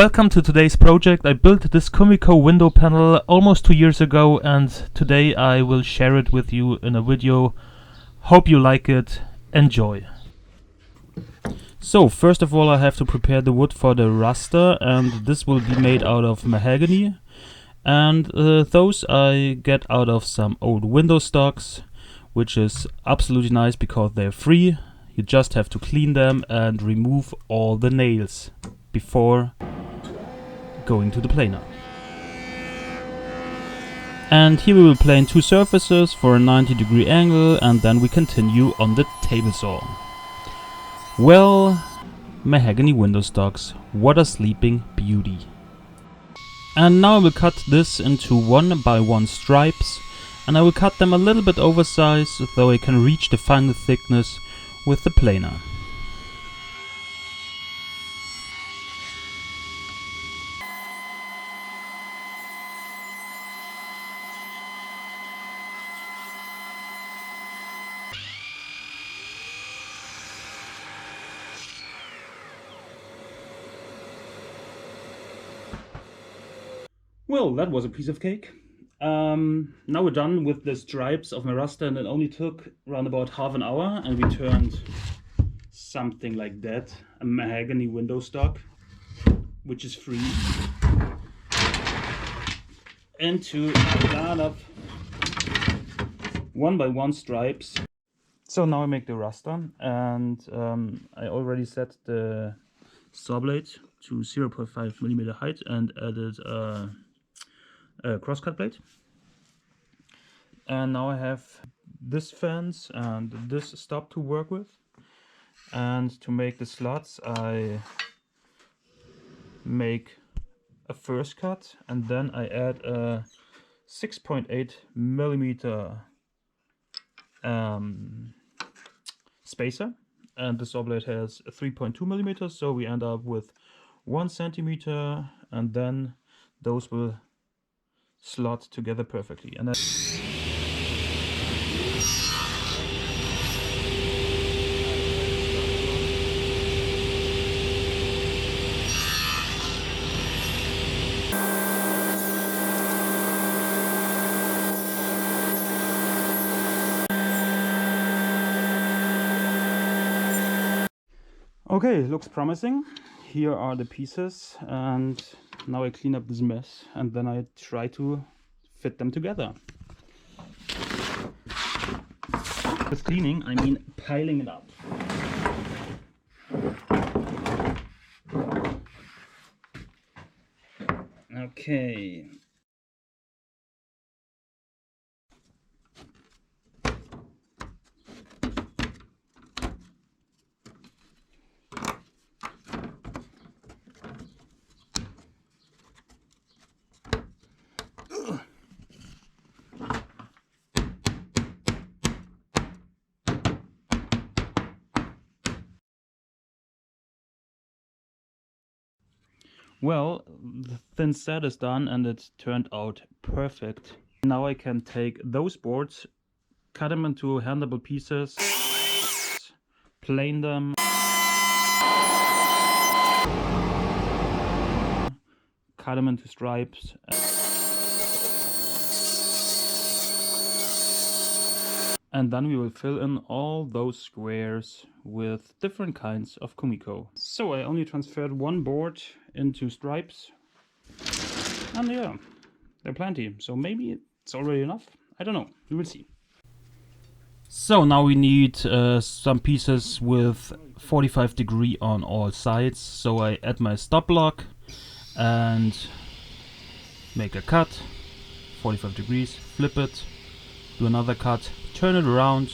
Welcome to today's project. I built this Kumiko window panel almost 2 years ago, and today I will share it with you in a video. Hope you like it. Enjoy. So first of all, I have to prepare the wood for the raster, and this will be made out of mahogany, and those I get out of some old window stocks, which is absolutely nice because they're free. You just have to clean them and remove all the nails before going to the planer. And here we will plane two surfaces for a 90-degree angle, and then we continue on the table saw. Well, mahogany window stocks, what a sleeping beauty. And now I will cut this into 1x1 stripes, and I will cut them a little bit oversized so I can reach the final thickness with the planer. Well, that was a piece of cake. Now we're done with the stripes of my raster, and it only took around about half an hour, and we turned something like that, a mahogany window stock, which is free, into a lot of 1x1 stripes. So now I make the raster, and I already set the saw blade to 0.5mm height and added a crosscut blade. And now I have this fence and this stop to work with. And to make the slots, I make a first cut, and then I add a 6.8mm spacer. And the saw blade has 3.2mm, so we end up with 1 centimeter, and then those will slot together perfectly. And then okay, looks promising. Here are the pieces, and now I clean up this mess, and then I try to fit them together. With cleaning, I mean piling it up. Okay. Well, the thin set is done and it turned out perfect. Now I can take those boards, cut them into handleable pieces, plane them, cut them into stripes, and then we will fill in all those squares with different kinds of Kumiko. So I only transferred one board into stripes, and yeah, they're plenty, so maybe it's already enough. I don't know, we will see. So now we need some pieces with 45-degree on all sides, so I add my stop block and make a cut, 45 degrees, flip it, do another cut, turn it around,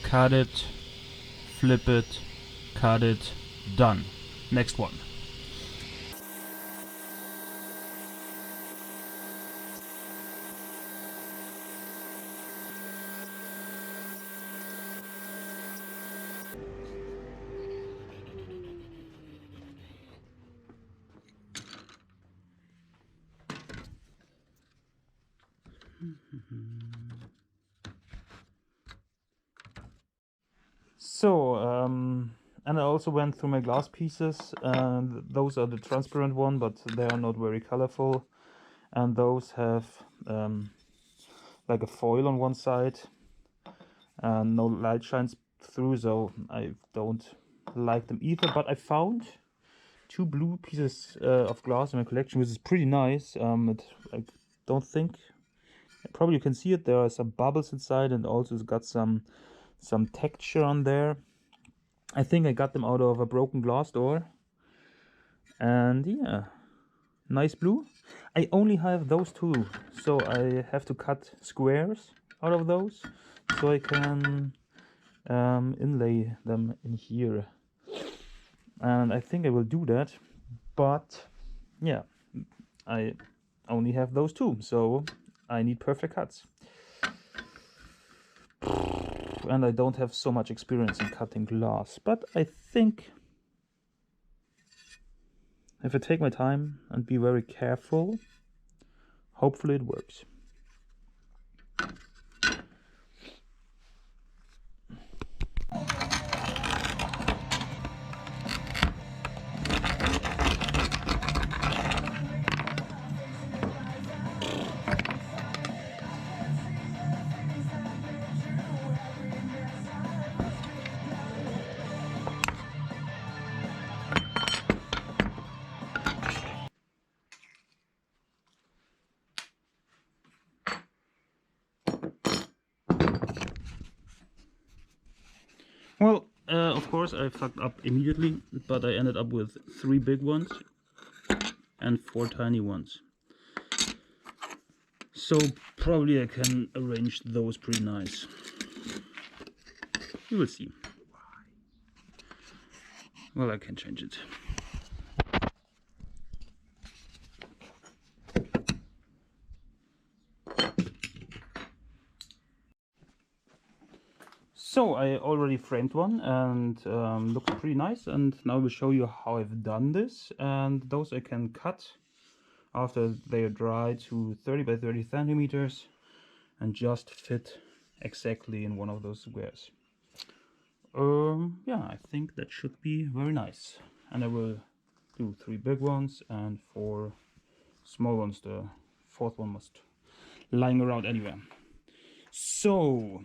cut it, flip it, cut it, done. Next one. So And I also went through my glass pieces, and those are the transparent one, but they are not very colorful. And those have like a foil on one side, and no light shines through, so I don't like them either. But I found 2 blue pieces of glass in my collection, which is pretty nice. I don't think, probably you can see it, there are some bubbles inside, and also it's got some texture on there. I think I got them out of a broken glass door. And yeah, nice blue. I only have those 2, so I have to cut squares out of those so I can inlay them in here. And I think I will do that, but yeah, I only have those 2, so I need perfect cuts. And I don't have so much experience in cutting glass, but I think if I take my time and be very careful, hopefully it works. Well, of course I fucked up immediately, but I ended up with 3 big ones and 4 tiny ones. So probably I can arrange those pretty nice. You will see. Well, I can change it. So I already framed one, and looks pretty nice, and now I will show you how I've done this. And those I can cut after they are dry to 30 by 30 centimeters and just fit exactly in one of those squares. Yeah, I think that should be very nice. And I will do 3 big ones and 4 small ones. The 4th one must lying around anywhere. So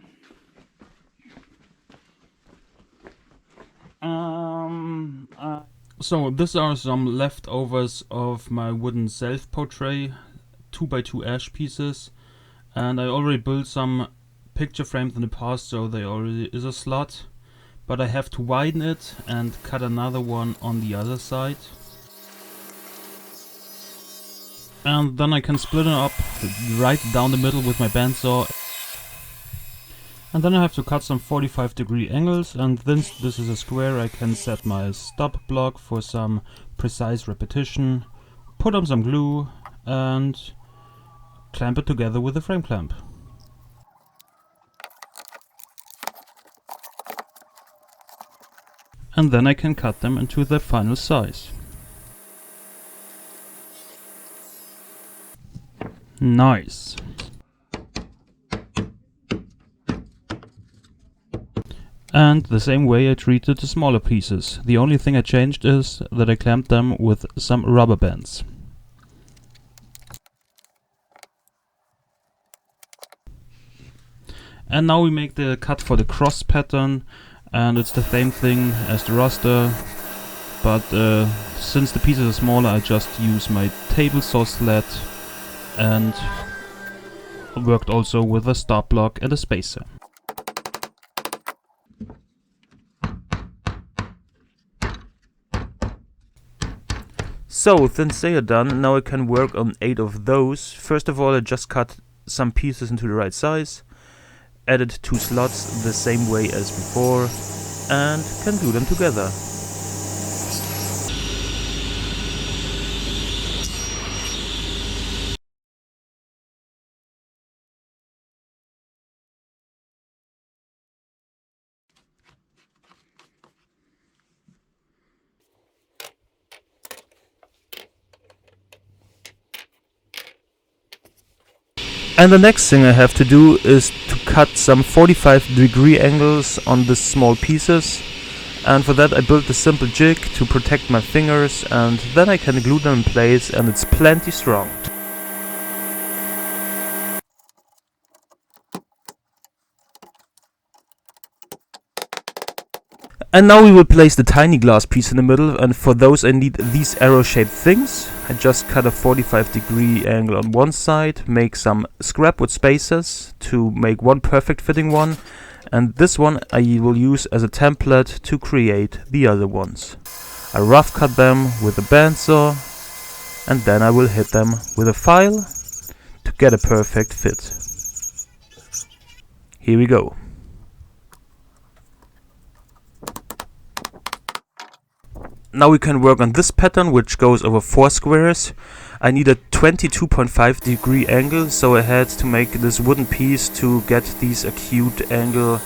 so these are some leftovers of my wooden self-portrait 2x2 ash pieces, and I already built some picture frames in the past, so there already is a slot, but I have to widen it and cut another one on the other side, and then I can split it up right down the middle with my bandsaw. And then I have to cut some 45-degree angles, and since this is a square, I can set my stop block for some precise repetition, put on some glue, and clamp it together with a frame clamp. And then I can cut them into their final size. Nice. And the same way I treated the smaller pieces. The only thing I changed is that I clamped them with some rubber bands. And now we make the cut for the cross pattern, and it's the same thing as the raster, but since the pieces are smaller, I just use my table saw sled and worked also with a stop block and a spacer. So, since they are done, now I can work on 8 of those. First of all, I just cut some pieces into the right size, added 2 slots the same way as before, and can glue them together. And the next thing I have to do is to cut some 45-degree angles on the small pieces, And for that I built a simple jig to protect my fingers, and then I can glue them in place, and it's plenty strong. And now we will place the tiny glass piece in the middle, and for those I need these arrow-shaped things. I just cut a 45-degree angle on one side, make some scrap with spacers to make one perfect fitting one, and this one I will use as a template to create the other ones. I rough cut them with a bandsaw, and then I will hit them with a file to get a perfect fit. Here we go. Now we can work on this pattern, which goes over 4 squares. I need a 22.5-degree angle, so I had to make this wooden piece to get this acute angle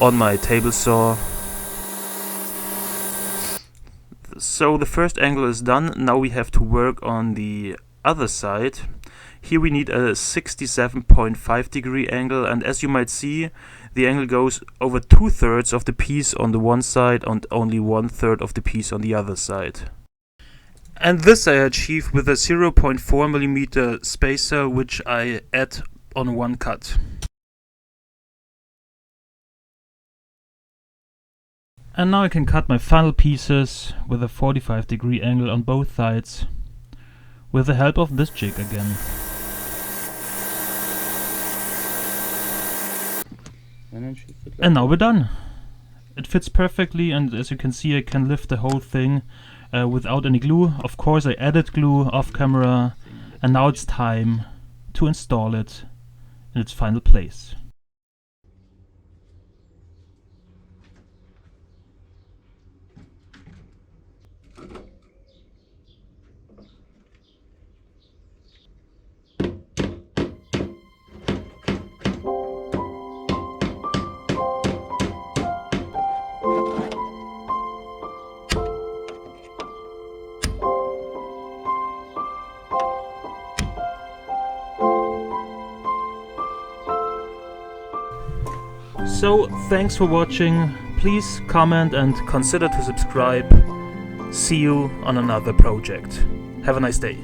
on my table saw. So the first angle is done. Now we have to work on the other side. Here we need a 67.5-degree angle, and as you might see, the angle goes over 2/3 of the piece on the one side and only 1/3 of the piece on the other side. And this I achieve with a 0.4mm spacer, which I add on one cut. And now I can cut my final pieces with a 45-degree angle on both sides, with the help of this jig again. And now we're done. It fits perfectly, and as you can see I can lift the whole thing without any glue. Of course I added glue off camera, and now it's time to install it in its final place. So, thanks for watching. Please comment and consider to subscribe. See you on another project. Have a nice day.